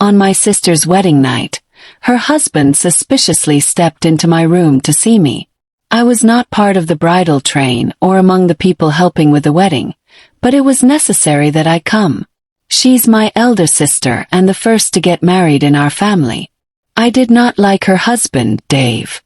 On my sister's wedding night, her husband suspiciously stepped into my room to see me. I was not part of the bridal train or among the people helping with the wedding, but it was necessary that I come. She's my elder sister and the first to get married in our family. I did not like her husband, Dave.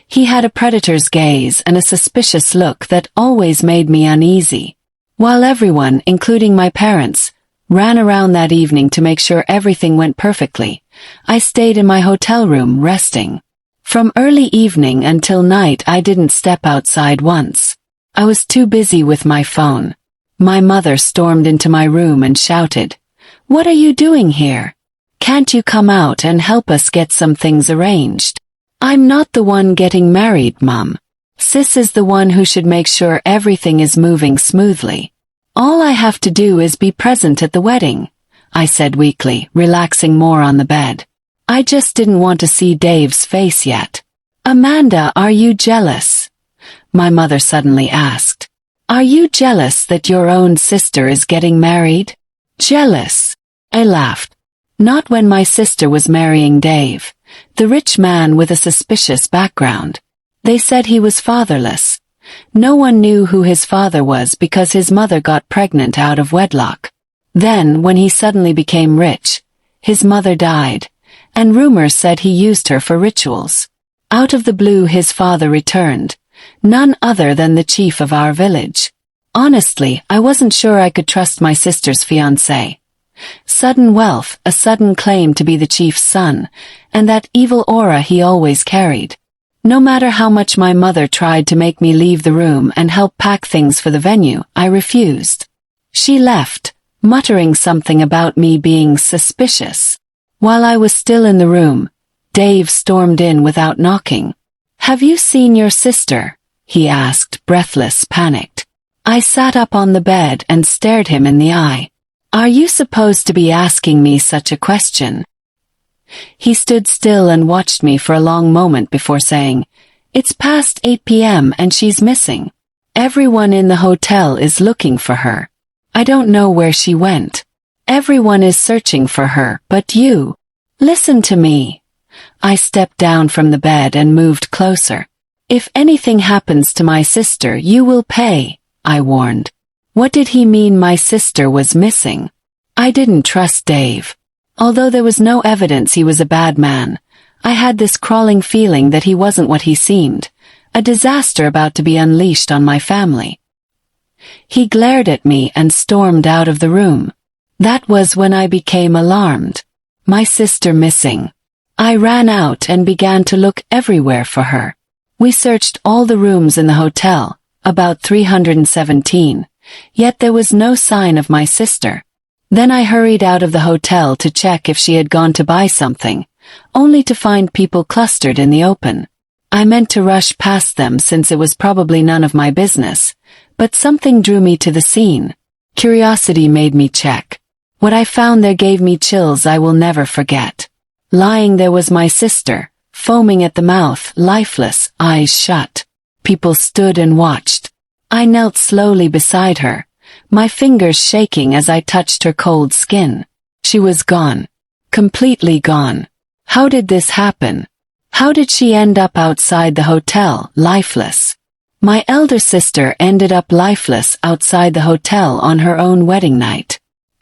He had a predator's gaze and a suspicious look that always made me uneasy. While everyone, including my parents, ran around that evening to make sure everything went perfectly, I stayed in my hotel room resting. From early evening until night I didn't step outside once. I was too busy with my phone. My mother stormed into my room and shouted, "What are you doing here? Can't you come out and help us get some things arranged?" "I'm not the one getting married, Mum. Sis is the one who should make sure everything is moving smoothly. All I have to do is be present at the wedding," I said weakly, relaxing more on the bed. I just didn't want to see Dave's face yet. "Amanda, are you jealous?" my mother suddenly asked. "Are you jealous that your own sister is getting married?" "Jealous?" I laughed. "Not when my sister was marrying Dave, the rich man with a suspicious background. They said he was fatherless. No one knew who his father was because his mother got pregnant out of wedlock. Then, when he suddenly became rich, his mother died, and rumors said he used her for rituals. Out of the blue his father returned, none other than the chief of our village. Honestly, I wasn't sure I could trust my sister's fiancé. Sudden wealth, a sudden claim to be the chief's son, and that evil aura he always carried. No matter how much my mother tried to make me leave the room and help pack things for the venue, I refused. She left, muttering something about me being suspicious. While I was still in the room, Dave stormed in without knocking. "Have you seen your sister?" he asked, breathless, panicked. I sat up on the bed and stared him in the eye. "Are you supposed to be asking me such a question?" He stood still and watched me for a long moment before saying, "It's past 8 p.m. and she's missing. Everyone in the hotel is looking for her. I don't know where she went. Everyone is searching for her, but you. Listen to me." I stepped down from the bed and moved closer. "If anything happens to my sister, you will pay," I warned. What did he mean my sister was missing? I didn't trust Dave. Although there was no evidence he was a bad man, I had this crawling feeling that he wasn't what he seemed, a disaster about to be unleashed on my family. He glared at me and stormed out of the room. That was when I became alarmed. My sister missing. I ran out and began to look everywhere for her. We searched all the rooms in the hotel, about 317, yet there was no sign of my sister. Then I hurried out of the hotel to check if she had gone to buy something, only to find people clustered in the open. I meant to rush past them since it was probably none of my business, but something drew me to the scene. Curiosity made me check. What I found there gave me chills I will never forget. Lying there was my sister, foaming at the mouth, lifeless, eyes shut. People stood and watched. I knelt slowly beside her, my fingers shaking as I touched her cold skin. She was gone. Completely gone. How did this happen? How did she end up outside the hotel, lifeless? My elder sister ended up lifeless outside the hotel on her own wedding night.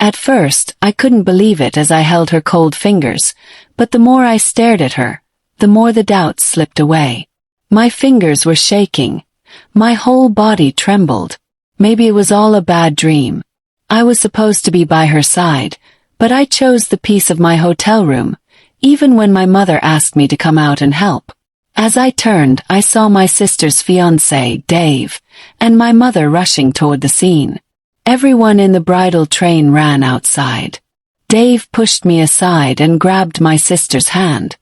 At first, I couldn't believe it as I held her cold fingers, but the more I stared at her, the more the doubts slipped away. My fingers were shaking. My whole body trembled. Maybe it was all a bad dream. I was supposed to be by her side, but I chose the peace of my hotel room, even when my mother asked me to come out and help. As I turned, I saw my sister's fiancé, Dave, and my mother rushing toward the scene. Everyone in the bridal train ran outside. Dave pushed me aside and grabbed my sister's hand.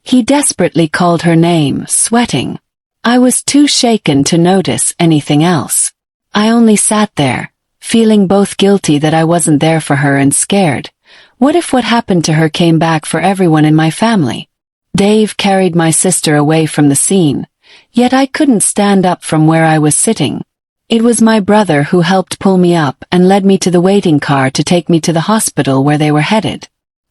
He desperately called her name, sweating. I was too shaken to notice anything else. I only sat there, feeling both guilty that I wasn't there for her and scared. What if what happened to her came back for everyone in my family? Dave carried my sister away from the scene, yet I couldn't stand up from where I was sitting. It was my brother who helped pull me up and led me to the waiting car to take me to the hospital where they were headed.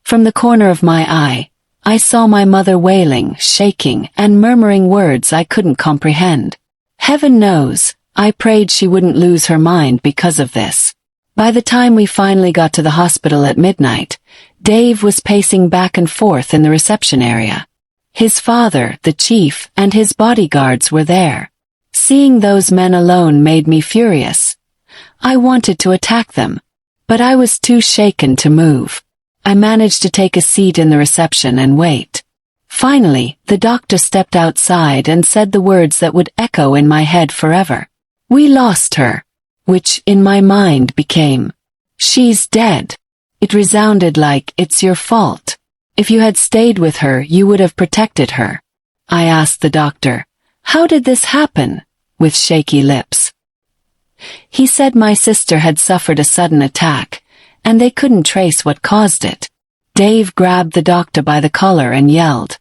From the corner of my eye, I saw my mother wailing, shaking, and murmuring words I couldn't comprehend. Heaven knows, I prayed she wouldn't lose her mind because of this. By the time we finally got to the hospital at midnight, Dave was pacing back and forth in the reception area. His father, the chief, and his bodyguards were there. Seeing those men alone made me furious. I wanted to attack them, but I was too shaken to move. I managed to take a seat in the reception and wait. Finally, the doctor stepped outside and said the words that would echo in my head forever. "We lost her," which in my mind became, "She's dead." It resounded like, "It's your fault. If you had stayed with her, you would have protected her." I asked the doctor, "How did this happen?" with shaky lips. He said my sister had suffered a sudden attack, and they couldn't trace what caused it. Dave grabbed the doctor by the collar and yelled,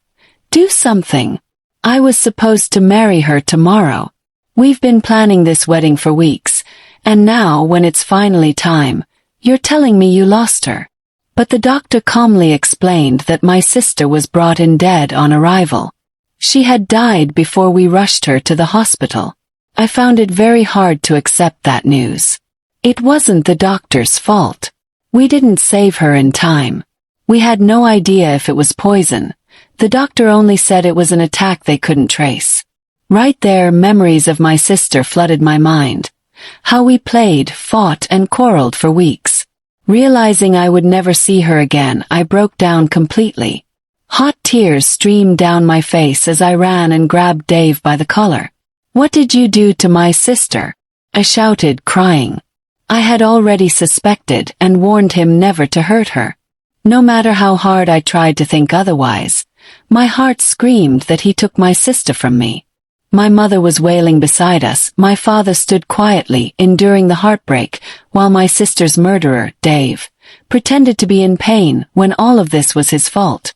"Do something. I was supposed to marry her tomorrow. We've been planning this wedding for weeks, and now when it's finally time, you're telling me you lost her." But the doctor calmly explained that my sister was brought in dead on arrival. She had died before we rushed her to the hospital. I found it very hard to accept that news. It wasn't the doctor's fault. We didn't save her in time. We had no idea if it was poison. The doctor only said it was an attack they couldn't trace. Right there, memories of my sister flooded my mind. How we played, fought, and quarreled for weeks. Realizing I would never see her again, I broke down completely. Hot tears streamed down my face as I ran and grabbed Dave by the collar. "What did you do to my sister?" I shouted, crying. I had already suspected and warned him never to hurt her. No matter how hard I tried to think otherwise, my heart screamed that he took my sister from me. My mother was wailing beside us. My father stood quietly, enduring the heartbreak, while my sister's murderer, Dave, pretended to be in pain when all of this was his fault.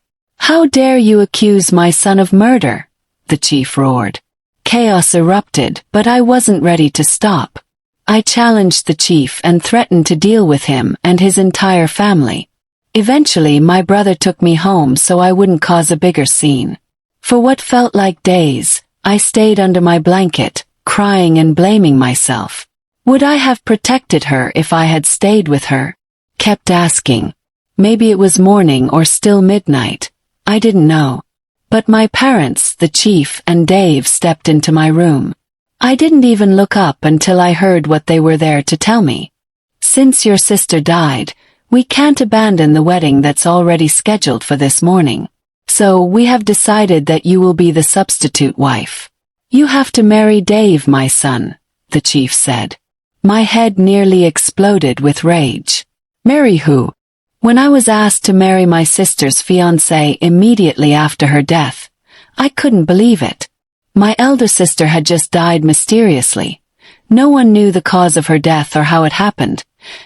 "How dare you accuse my son of murder?" the chief roared. Chaos erupted, but I wasn't ready to stop. I challenged the chief and threatened to deal with him and his entire family. Eventually, my brother took me home so I wouldn't cause a bigger scene. For what felt like days, I stayed under my blanket, crying and blaming myself. Would I have protected her if I had stayed with her? Kept asking. Maybe it was morning or still midnight. I didn't know. But my parents, the chief, and Dave stepped into my room. I didn't even look up until I heard what they were there to tell me. "Since your sister died, we can't abandon the wedding that's already scheduled for this morning. So we have decided that you will be the substitute wife. You have to marry Dave, my son," the chief said. My head nearly exploded with rage. "Marry who?" When I was asked to marry my sister's fiancé immediately after her death, I couldn't believe it. My elder sister had just died mysteriously. No one knew the cause of her death or how it happened,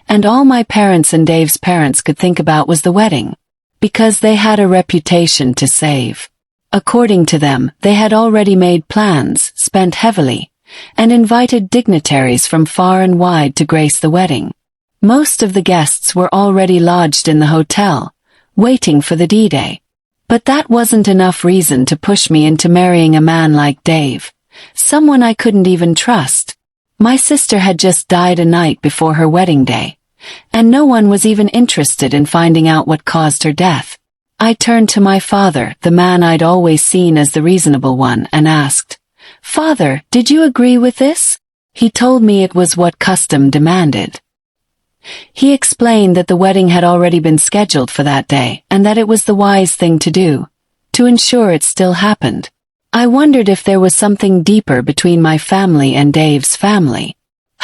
and all my parents and Dave's parents could think about was the wedding. Because they had a reputation to save. According to them, they had already made plans, spent heavily, and invited dignitaries from far and wide to grace the wedding. Most of the guests were already lodged in the hotel, waiting for the D-Day. But that wasn't enough reason to push me into marrying a man like Dave, someone I couldn't even trust. My sister had just died a night before her wedding day, and no one was even interested in finding out what caused her death. I turned to my father, the man I'd always seen as the reasonable one, and asked, "Father, did you agree with this?" He told me it was what custom demanded. He explained that the wedding had already been scheduled for that day and that it was the wise thing to do, to ensure it still happened. I wondered if there was something deeper between my family and Dave's family.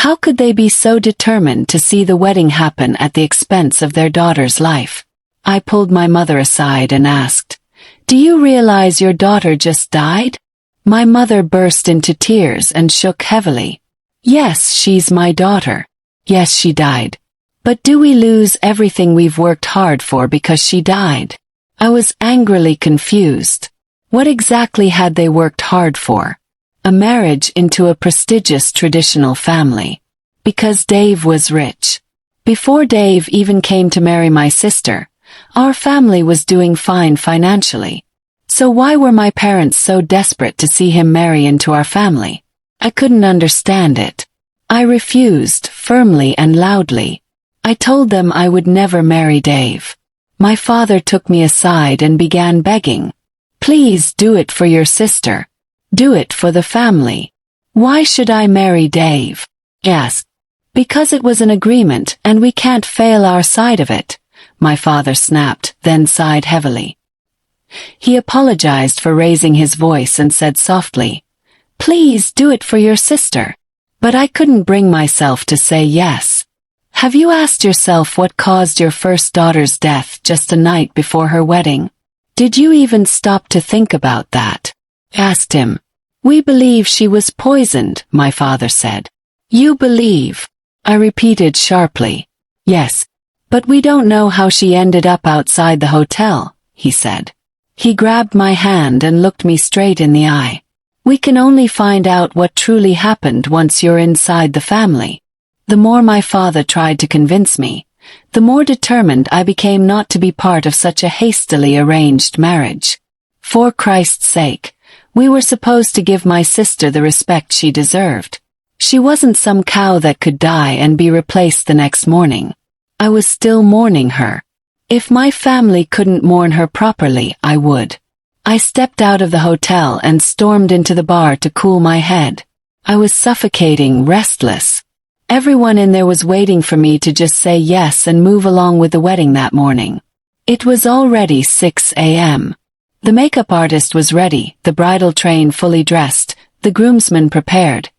How could they be so determined to see the wedding happen at the expense of their daughter's life? I pulled my mother aside and asked, "Do you realize your daughter just died?" My mother burst into tears and shook heavily. "Yes, she's my daughter. Yes, she died. But do we lose everything we've worked hard for because she died?" I was angrily confused. What exactly had they worked hard for? A marriage into a prestigious traditional family. Because Dave was rich. Before Dave even came to marry my sister, Our family was doing fine financially. So why were my parents so desperate to see him marry into our family? I couldn't understand it. I refused, firmly and loudly. I told them I would never marry Dave. My father took me aside and began begging. Please do it for your sister. Do it for the family. Why should I marry Dave? Yes. Because it was an agreement and we can't fail our side of it, my father snapped, then sighed heavily. He apologized for raising his voice and said softly, Please do it for your sister. But I couldn't bring myself to say yes. Have you asked yourself what caused your first daughter's death just a night before her wedding? Did you even stop to think about that? Asked him. We believe she was poisoned, my father said. You believe? I repeated sharply. Yes. But we don't know how she ended up outside the hotel, he said. He grabbed my hand and looked me straight in the eye. We can only find out what truly happened once you're inside the family. The more my father tried to convince me, the more determined I became not to be part of such a hastily arranged marriage. For Christ's sake, we were supposed to give my sister the respect she deserved. She wasn't some cow that could die and be replaced the next morning. I was still mourning her. If my family couldn't mourn her properly, I would. I stepped out of the hotel and stormed into the bar to cool my head. I was suffocating, restless. Everyone in there was waiting for me to just say yes and move along with the wedding that morning. It was already 6 a.m. The makeup artist was ready, the bridal train fully dressed, the groomsmen prepared,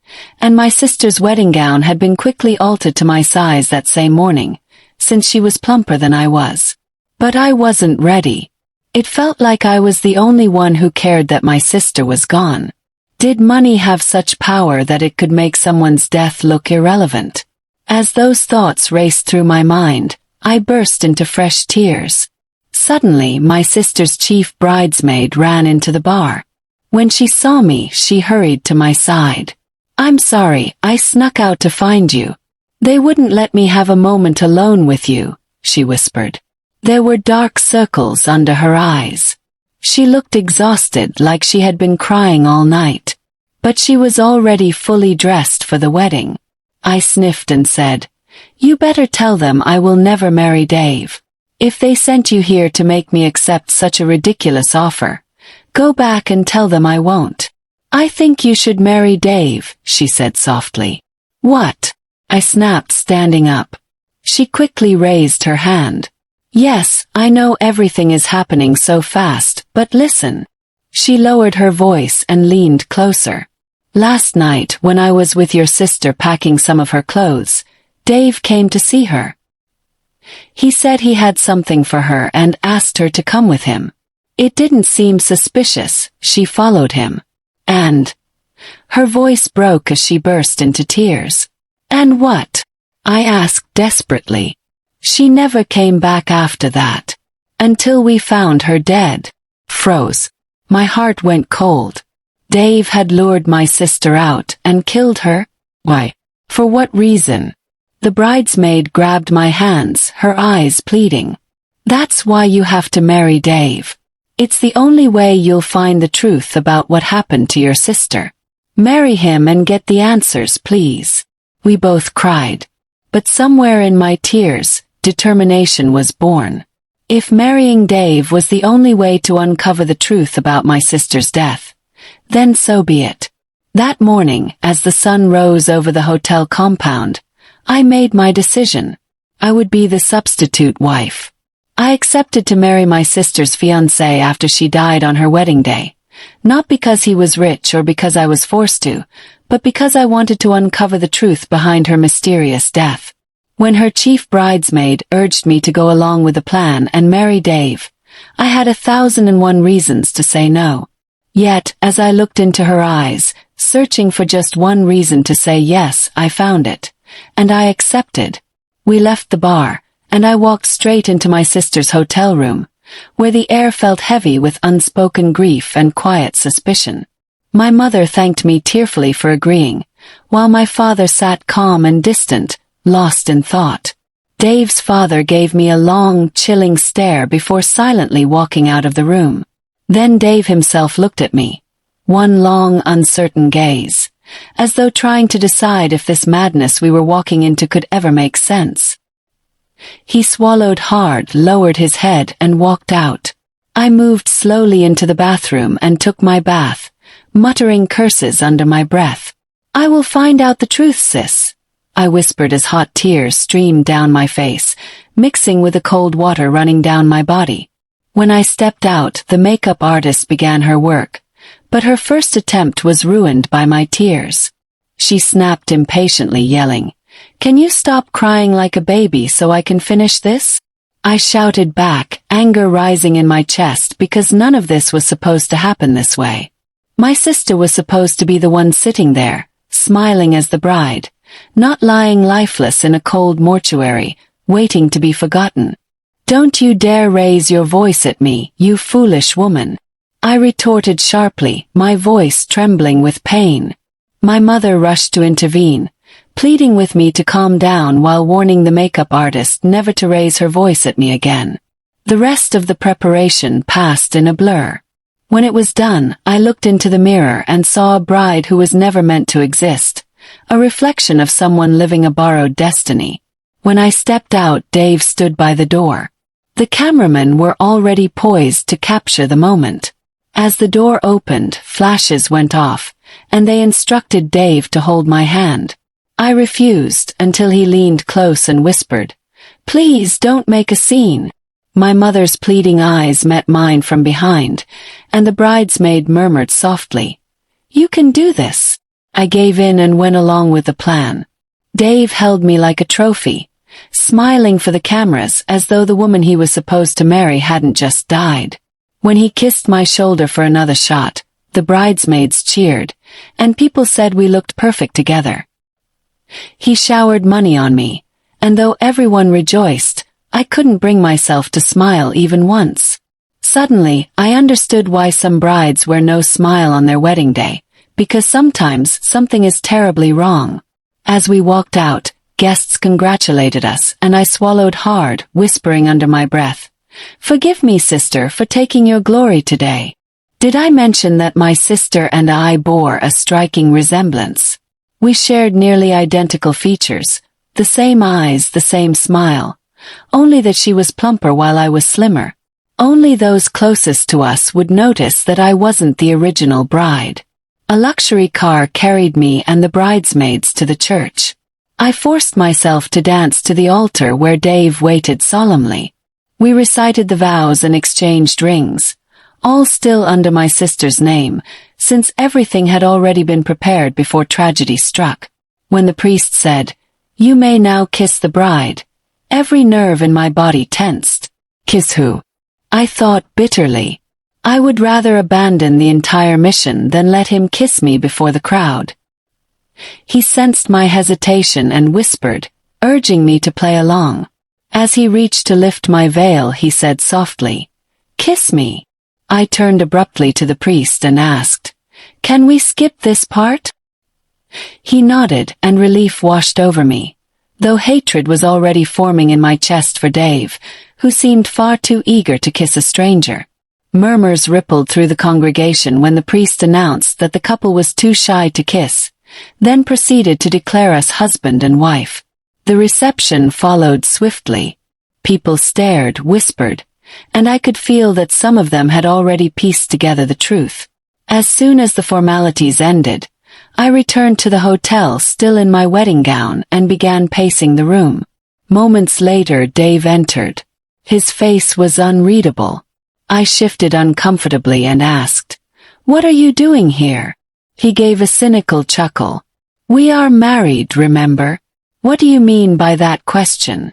and my sister's wedding gown had been quickly altered to my size that same morning, since she was plumper than I was. But I wasn't ready. It felt like I was the only one who cared that my sister was gone. Did money have such power that it could make someone's death look irrelevant? As those thoughts raced through my mind, I burst into fresh tears. Suddenly, my sister's chief bridesmaid ran into the bar. When she saw me, she hurried to my side. I'm sorry, I snuck out to find you. They wouldn't let me have a moment alone with you, she whispered. There were dark circles under her eyes. She looked exhausted, like she had been crying all night. But she was already fully dressed for the wedding. I sniffed and said, You better tell them I will never marry Dave. If they sent you here to make me accept such a ridiculous offer, go back and tell them I won't. I think you should marry Dave, she said softly. What? I snapped, standing up. She quickly raised her hand. Yes, I know everything is happening so fast, but listen. She lowered her voice and leaned closer. Last night, when I was with your sister packing some of her clothes, Dave came to see her. He said he had something for her and asked her to come with him. It didn't seem suspicious, she followed him. And... Her voice broke as she burst into tears. And what? I asked desperately. She never came back after that. Until we found her dead. Froze. My heart went cold. Dave had lured my sister out and killed her? Why? For what reason? The bridesmaid grabbed my hands, her eyes pleading. That's why you have to marry Dave. It's the only way you'll find the truth about what happened to your sister. Marry him and get the answers, please. We both cried. But somewhere in my tears, determination was born. If marrying Dave was the only way to uncover the truth about my sister's death, then so be it. That morning, as the sun rose over the hotel compound, I made my decision. I would be the substitute wife. I accepted to marry my sister's fiancé after she died on her wedding day, not because he was rich or because I was forced to, but because I wanted to uncover the truth behind her mysterious death. When her chief bridesmaid urged me to go along with the plan and marry Dave, I had 1,001 reasons to say no. Yet, as I looked into her eyes, searching for just one reason to say yes, I found it. And I accepted. We left the bar, and I walked straight into my sister's hotel room, where the air felt heavy with unspoken grief and quiet suspicion. My mother thanked me tearfully for agreeing, while my father sat calm and distant, lost in thought. Dave's father gave me a long, chilling stare before silently walking out of the room. Then Dave himself looked at me. One long, uncertain gaze, as though trying to decide if this madness we were walking into could ever make sense. He swallowed hard, lowered his head, and walked out. I moved slowly into the bathroom and took my bath, muttering curses under my breath. "I will find out the truth, sis," I whispered as hot tears streamed down my face, mixing with the cold water running down my body. When I stepped out, the makeup artist began her work, but her first attempt was ruined by my tears. She snapped impatiently, yelling, "Can you stop crying like a baby so I can finish this?" I shouted back, anger rising in my chest because none of this was supposed to happen this way. My sister was supposed to be the one sitting there, smiling as the bride, not lying lifeless in a cold mortuary, waiting to be forgotten. "Don't you dare raise your voice at me, you foolish woman," I retorted sharply, my voice trembling with pain. My mother rushed to intervene, pleading with me to calm down while warning the makeup artist never to raise her voice at me again. The rest of the preparation passed in a blur. When it was done, I looked into the mirror and saw a bride who was never meant to exist, a reflection of someone living a borrowed destiny. When I stepped out, Dave stood by the door. The cameramen were already poised to capture the moment. As the door opened, flashes went off, and they instructed Dave to hold my hand. I refused until he leaned close and whispered, "Please don't make a scene." My mother's pleading eyes met mine from behind, and the bridesmaid murmured softly, "You can do this." I gave in and went along with the plan. Dave held me like a trophy, smiling for the cameras as though the woman he was supposed to marry hadn't just died. When he kissed my shoulder for another shot, the bridesmaids cheered, and people said we looked perfect together. He showered money on me, and though everyone rejoiced, I couldn't bring myself to smile even once. Suddenly, I understood why some brides wear no smile on their wedding day, because sometimes something is terribly wrong. As we walked out, guests congratulated us, and I swallowed hard, whispering under my breath, "Forgive me, sister, for taking your glory today." Did I mention that my sister and I bore a striking resemblance? We shared nearly identical features, the same eyes, the same smile, only that she was plumper while I was slimmer. Only those closest to us would notice that I wasn't the original bride. A luxury car carried me and the bridesmaids to the church. I forced myself to dance to the altar where Dave waited solemnly. We recited the vows and exchanged rings, all still under my sister's name, since everything had already been prepared before tragedy struck. When the priest said, "You may now kiss the bride," every nerve in my body tensed. Kiss who? I thought bitterly. I would rather abandon the entire mission than let him kiss me before the crowd. He sensed my hesitation and whispered, urging me to play along. As he reached to lift my veil, he said softly, "Kiss me." I turned abruptly to the priest and asked, "Can we skip this part?" He nodded, and relief washed over me, though hatred was already forming in my chest for Dave, who seemed far too eager to kiss a stranger. Murmurs rippled through the congregation when the priest announced that the couple was too shy to kiss, then proceeded to declare us husband and wife. The reception followed swiftly. People stared, whispered, and I could feel that some of them had already pieced together the truth. As soon as the formalities ended, I returned to the hotel still in my wedding gown and began pacing the room. Moments later, Dave entered. His face was unreadable. I shifted uncomfortably and asked, "What are you doing here?" He gave a cynical chuckle. "We are married, remember? What do you mean by that question?"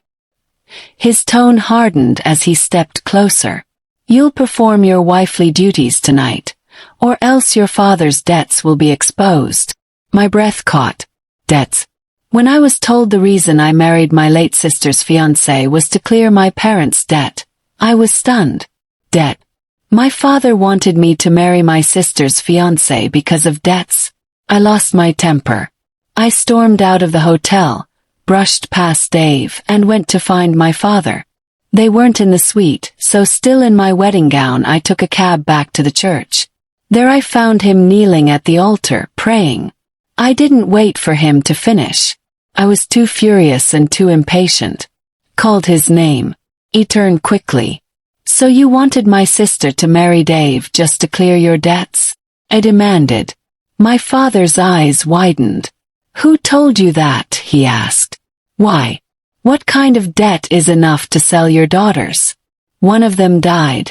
His tone hardened as he stepped closer. "You'll perform your wifely duties tonight, or else your father's debts will be exposed." My breath caught. Debts. When I was told the reason I married my late sister's fiancé was to clear my parents' debt, I was stunned. Debt. My father wanted me to marry my sister's fiancé because of debts. I lost my temper. I stormed out of the hotel, brushed past Dave and went to find my father. They weren't in the suite, so still in my wedding gown I took a cab back to the church. There I found him kneeling at the altar, praying. I didn't wait for him to finish. I was too furious and too impatient. Called his name. He turned quickly. "So you wanted my sister to marry Dave just to clear your debts?" I demanded. My father's eyes widened. "Who told you that?" he asked. "Why? What kind of debt is enough to sell your daughters? One of them died,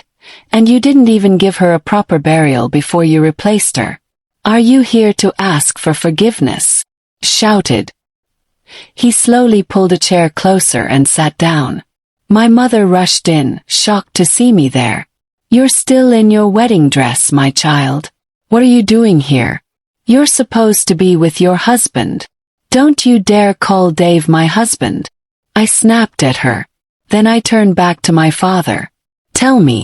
and you didn't even give her a proper burial before you replaced her. Are you here to ask for forgiveness?" Shouted. He slowly pulled a chair closer and sat down. My mother rushed in, shocked to see me there. "You're still in your wedding dress, my child. What are you doing here? You're supposed to be with your husband. Don't you dare call Dave my husband." I snapped at her. Then I turned back to my father. "Tell me,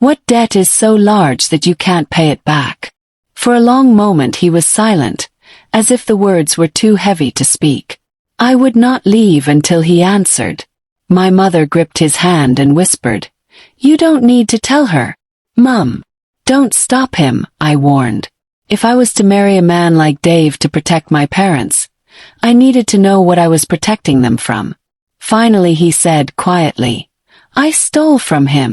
what debt is so large that you can't pay it back?" For a long moment he was silent, as if the words were too heavy to speak. I would not leave until he answered. My mother gripped his hand and whispered, "You don't need to tell her. Mum, don't stop him," I warned. If I was to marry a man like Dave to protect my parents, I needed to know what I was protecting them from. Finally he said quietly, "I stole from him."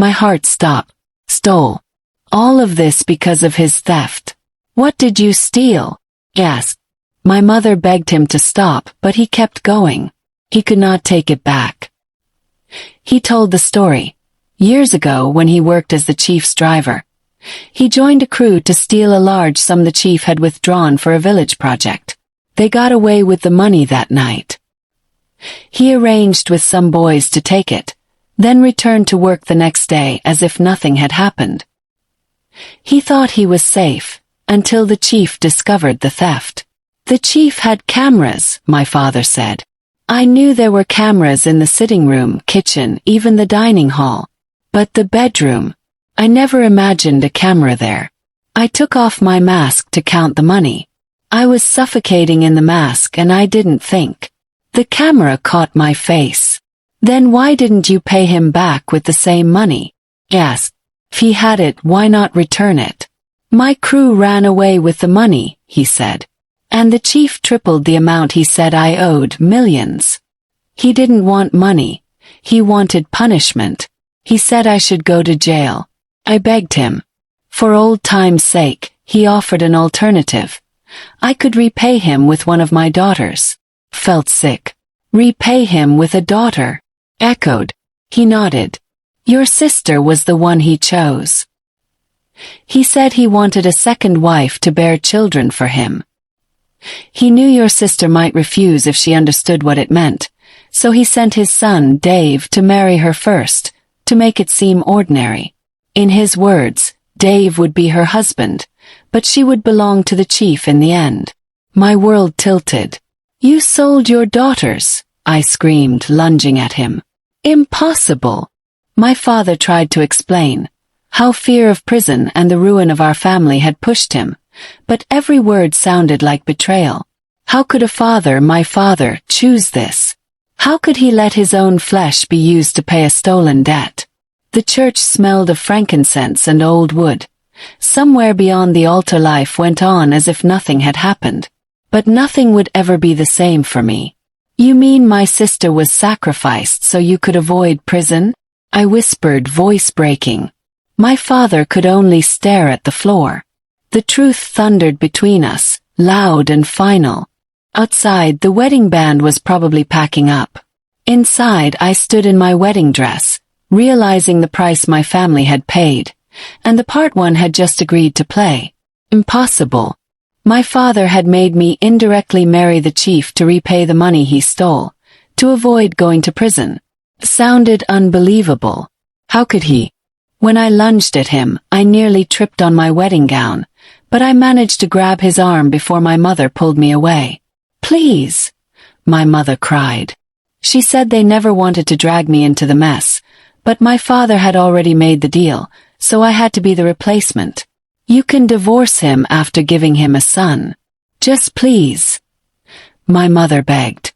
My heart stopped. Stole. All of this because of his theft. "What did you steal?" he asked. My mother begged him to stop, but he kept going. He could not take it back. He told the story. Years ago, when he worked as the chief's driver, he joined a crew to steal a large sum the chief had withdrawn for a village project. They got away with the money that night. He arranged with some boys to take it, then returned to work the next day as if nothing had happened. He thought he was safe, until the chief discovered the theft. The chief had cameras, my father said. I knew there were cameras in the sitting room, kitchen, even the dining hall. But the bedroom, I never imagined a camera there. I took off my mask to count the money. I was suffocating in the mask and I didn't think. The camera caught my face. "Then why didn't you pay him back with the same money?" he asked. "If he had it, why not return it?" "My crew ran away with the money," he said. And the chief tripled the amount he said I owed, millions. He didn't want money. He wanted punishment. He said I should go to jail. I begged him. For old time's sake, he offered an alternative. I could repay him with one of my daughters. Felt sick. Repay him with a daughter. Echoed. He nodded. Your sister was the one he chose. He said he wanted a second wife to bear children for him. He knew your sister might refuse if she understood what it meant, so he sent his son, Dave, to marry her first, to make it seem ordinary. In his words, Dave would be her husband, but she would belong to the chief in the end. My world tilted. You sold your daughters, I screamed, lunging at him. Impossible. My father tried to explain how fear of prison and the ruin of our family had pushed him, but every word sounded like betrayal. How could a father, my father, choose this? How could he let his own flesh be used to pay a stolen debt? The church smelled of frankincense and old wood. Somewhere beyond the altar life went on as if nothing had happened. But nothing would ever be the same for me. You mean my sister was sacrificed so you could avoid prison? I whispered, voice breaking. My father could only stare at the floor. The truth thundered between us, loud and final. Outside, the wedding band was probably packing up. Inside, I stood in my wedding dress, realizing the price my family had paid, and the part one had just agreed to play. Impossible. My father had made me indirectly marry the chief to repay the money he stole, to avoid going to prison. Sounded unbelievable. How could he? When I lunged at him, I nearly tripped on my wedding gown, but I managed to grab his arm before my mother pulled me away. Please, my mother cried. She said they never wanted to drag me into the mess, but my father had already made the deal, so I had to be the replacement. You can divorce him after giving him a son. Just please. My mother begged.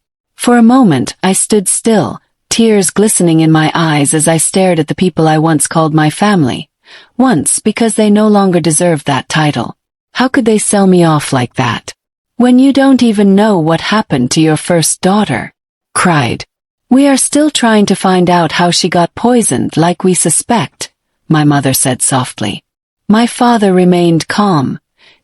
For a moment, I stood still, tears glistening in my eyes as I stared at the people I once called my family. Once because they no longer deserved that title. How could they sell me off like that? When you don't even know what happened to your first daughter. Cried. We are still trying to find out how she got poisoned like we suspect, my mother said softly. My father remained calm,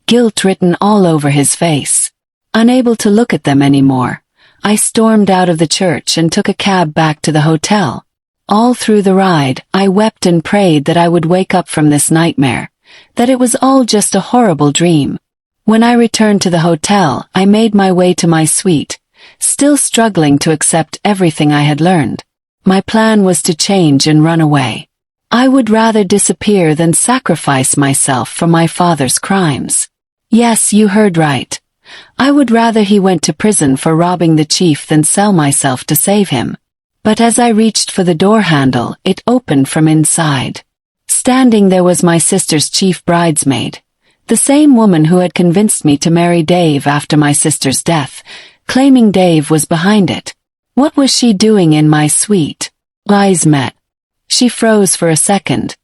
guilt written all over his face. Unable to look at them anymore, I stormed out of the church and took a cab back to the hotel. All through the ride, I wept and prayed that I would wake up from this nightmare, that it was all just a horrible dream. When I returned to the hotel, I made my way to my suite, still struggling to accept everything I had learned. My plan was to change and run away. I would rather disappear than sacrifice myself for my father's crimes. Yes, you heard right. I would rather he went to prison for robbing the chief than sell myself to save him. But as I reached for the door handle, it opened from inside. Standing there was my sister's chief bridesmaid, the same woman who had convinced me to marry Dave after my sister's death, claiming Dave was behind it. What was she doing in my suite? Eyes met. She froze for a second,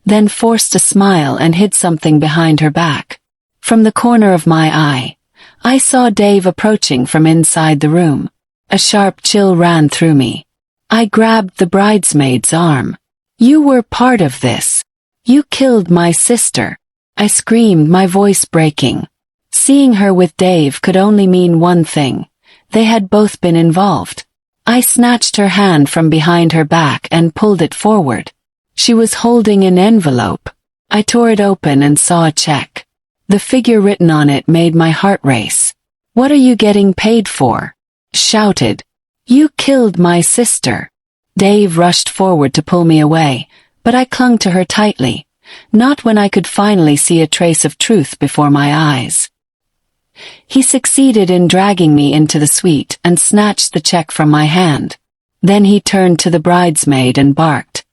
then forced a smile and hid something behind her back. From the corner of my eye, I saw Dave approaching from inside the room. A sharp chill ran through me. I grabbed the bridesmaid's arm. You were part of this. You killed my sister. I screamed, my voice breaking. Seeing her with Dave could only mean one thing. They had both been involved. I snatched her hand from behind her back and pulled it forward. She was holding an envelope. I tore it open and saw a check. The figure written on it made my heart race. What are you getting paid for? Shouted. You killed my sister. Dave rushed forward to pull me away, but I clung to her tightly. Not when I could finally see a trace of truth before my eyes. He succeeded in dragging me into the suite and snatched the check from my hand. Then he turned to the bridesmaid and barked.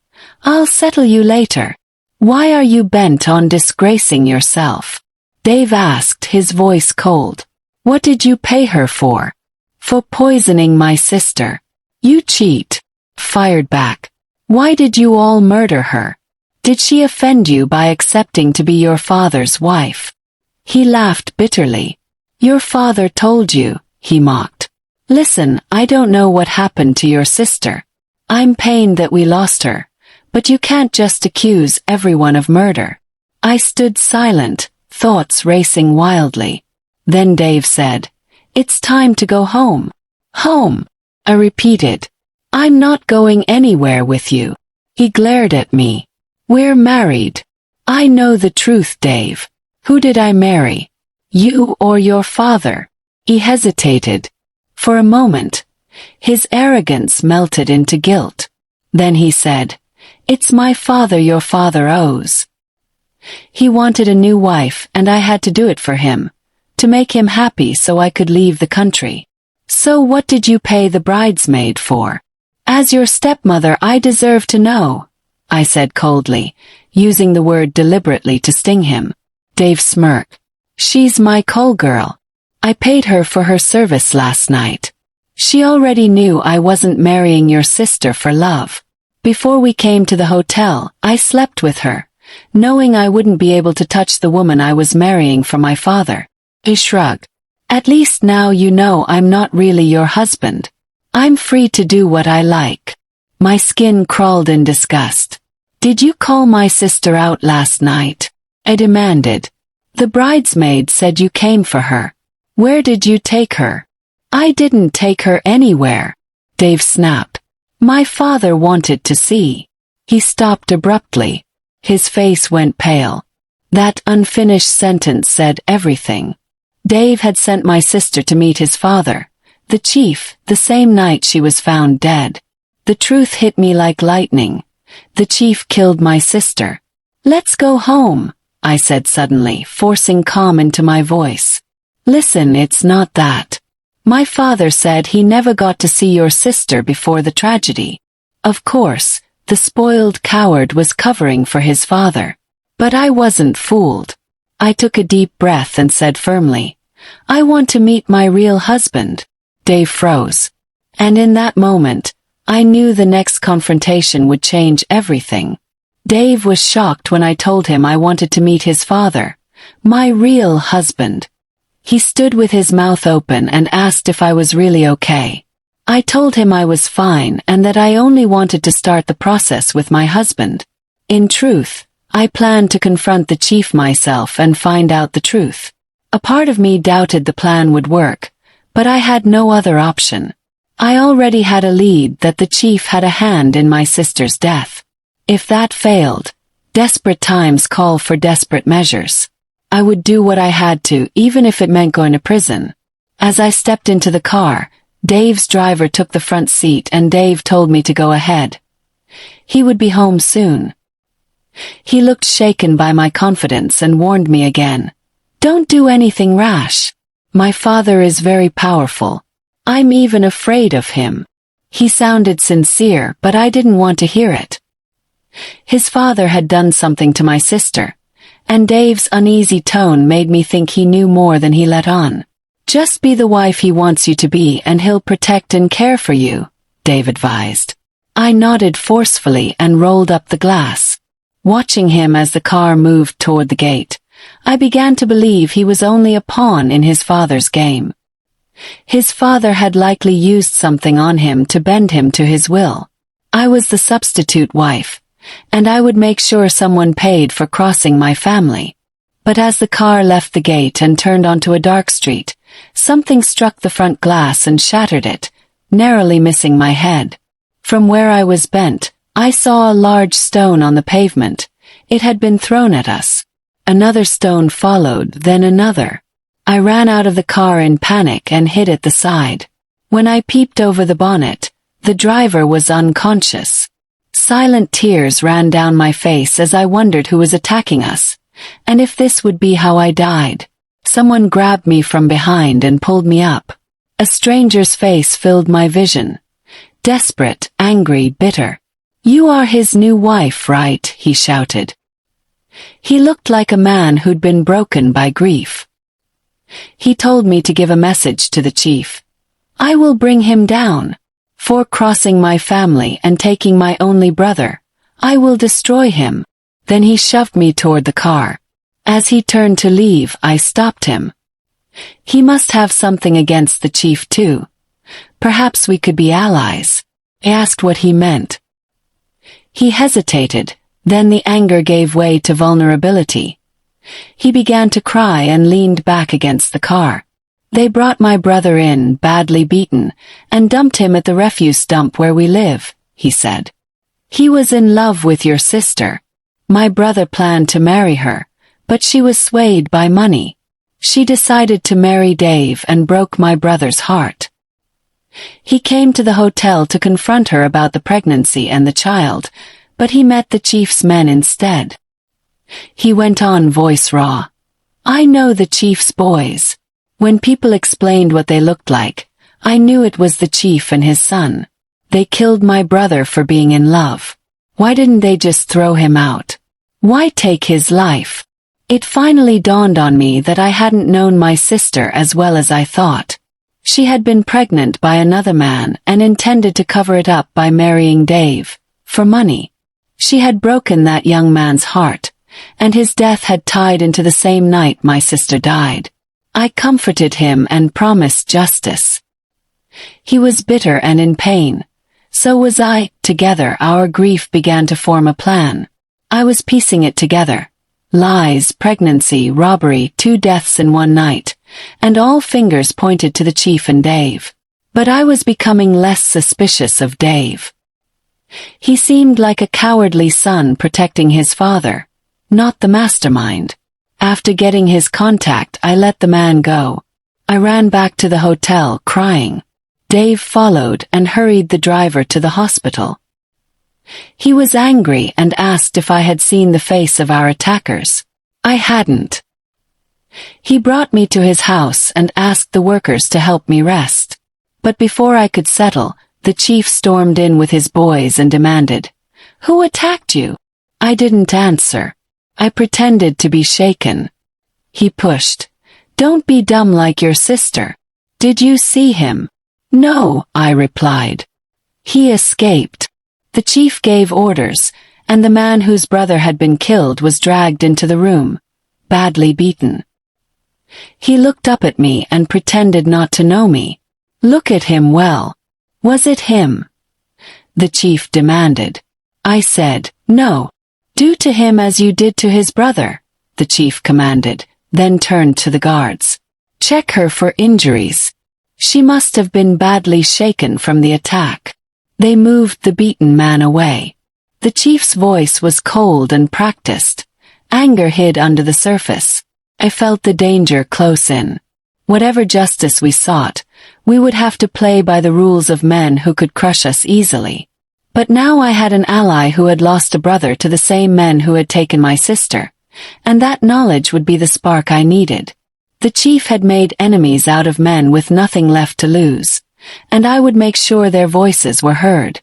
I'll settle you later. Why are you bent on disgracing yourself? Dave asked, his voice cold. What did you pay her for? For poisoning my sister. You cheat. Fired back. Why did you all murder her? Did she offend you by accepting to be your father's wife? He laughed bitterly. Your father told you, he mocked. Listen, I don't know what happened to your sister. I'm pained that we lost her, but you can't just accuse everyone of murder. I stood silent, thoughts racing wildly. Then Dave said, It's time to go home. Home. I repeated. I'm not going anywhere with you. He glared at me. We're married. I know the truth, Dave. Who did I marry? You or your father? He hesitated. For a moment, his arrogance melted into guilt. Then he said, It's my father your father owes. He wanted a new wife and I had to do it for him, to make him happy so I could leave the country. So what did you pay the bridesmaid for? As your stepmother I deserve to know, I said coldly, using the word deliberately to sting him. Dave smirked. She's my call girl. I paid her for her service last night. She already knew I wasn't marrying your sister for love. Before we came to the hotel, I slept with her, knowing I wouldn't be able to touch the woman I was marrying for my father. He shrugged. At least now you know I'm not really your husband. I'm free to do what I like. My skin crawled in disgust. Did you call my sister out last night? I demanded. The bridesmaid said you came for her. Where did you take her? I didn't take her anywhere. Dave snapped. My father wanted to see. He stopped abruptly. His face went pale. That unfinished sentence said everything. Dave had sent my sister to meet his father, the chief, the same night she was found dead. The truth hit me like lightning. The chief killed my sister. Let's go home, I said suddenly, forcing calm into my voice. Listen, it's not that. My father said he never got to see your sister before the tragedy. Of course, the spoiled coward was covering for his father. But I wasn't fooled. I took a deep breath and said firmly, I want to meet my real husband. Dave froze. And in that moment, I knew the next confrontation would change everything. Dave was shocked when I told him I wanted to meet his father, my real husband. He stood with his mouth open and asked if I was really okay. I told him I was fine and that I only wanted to start the process with my husband. In truth, I planned to confront the chief myself and find out the truth. A part of me doubted the plan would work, but I had no other option. I already had a lead that the chief had a hand in my sister's death. If that failed, desperate times call for desperate measures. I would do what I had to, even if it meant going to prison. As I stepped into the car, Dave's driver took the front seat and Dave told me to go ahead. He would be home soon. He looked shaken by my confidence and warned me again. Don't do anything rash. My father is very powerful. I'm even afraid of him. He sounded sincere, but I didn't want to hear it. His father had done something to my sister, and Dave's uneasy tone made me think he knew more than he let on. Just be the wife he wants you to be and he'll protect and care for you, Dave advised. I nodded forcefully and rolled up the glass. Watching him as the car moved toward the gate, I began to believe he was only a pawn in his father's game. His father had likely used something on him to bend him to his will. I was the substitute wife, and I would make sure someone paid for crossing my family. But as the car left the gate and turned onto a dark street, something struck the front glass and shattered it, narrowly missing my head. From where I was bent, I saw a large stone on the pavement. It had been thrown at us. Another stone followed, then another. I ran out of the car in panic and hid at the side. When I peeped over the bonnet, the driver was unconscious. Silent tears ran down my face as I wondered who was attacking us, and if this would be how I died. Someone grabbed me from behind and pulled me up. A stranger's face filled my vision. Desperate, angry, bitter. "You are his new wife, right?" he shouted. He looked like a man who'd been broken by grief. He told me to give a message to the chief. I will bring him down. For crossing my family and taking my only brother, I will destroy him. Then he shoved me toward the car. As he turned to leave, I stopped him. He must have something against the chief too. Perhaps we could be allies. I asked what he meant. He hesitated, then the anger gave way to vulnerability. He began to cry and leaned back against the car. They brought my brother in, badly beaten, and dumped him at the refuse dump where we live, he said. He was in love with your sister. My brother planned to marry her, but she was swayed by money. She decided to marry Dave and broke my brother's heart. He came to the hotel to confront her about the pregnancy and the child, but he met the chief's men instead. He went on, voice raw. I know the chief's boys. When people explained what they looked like, I knew it was the chief and his son. They killed my brother for being in love. Why didn't they just throw him out? Why take his life? It finally dawned on me that I hadn't known my sister as well as I thought. She had been pregnant by another man and intended to cover it up by marrying Dave, for money. She had broken that young man's heart, and his death had tied into the same night my sister died. I comforted him and promised justice. He was bitter and in pain. So was I. Together our grief began to form a plan. I was piecing it together. Lies, pregnancy, robbery, 2 deaths in one night, and all fingers pointed to the chief and Dave. But I was becoming less suspicious of Dave. He seemed like a cowardly son protecting his father, not the mastermind. After getting his contact, I let the man go. I ran back to the hotel, crying. Dave followed and hurried the driver to the hospital. He was angry and asked if I had seen the face of our attackers. I hadn't. He brought me to his house and asked the workers to help me rest. But before I could settle, the chief stormed in with his boys and demanded, "Who attacked you?" I didn't answer. I pretended to be shaken. He pushed. "Don't be dumb like your sister. Did you see him?" No, I replied. He escaped. The chief gave orders, and the man whose brother had been killed was dragged into the room, badly beaten. He looked up at me and pretended not to know me. Look at him well. Was it him? The chief demanded. I said, no. Do to him as you did to his brother, the chief commanded, then turned to the guards. Check her for injuries. She must have been badly shaken from the attack. They moved the beaten man away. The chief's voice was cold and practiced. Anger hid under the surface. I felt the danger close in. Whatever justice we sought, we would have to play by the rules of men who could crush us easily. But now I had an ally who had lost a brother to the same men who had taken my sister, and that knowledge would be the spark I needed. The chief had made enemies out of men with nothing left to lose, and I would make sure their voices were heard.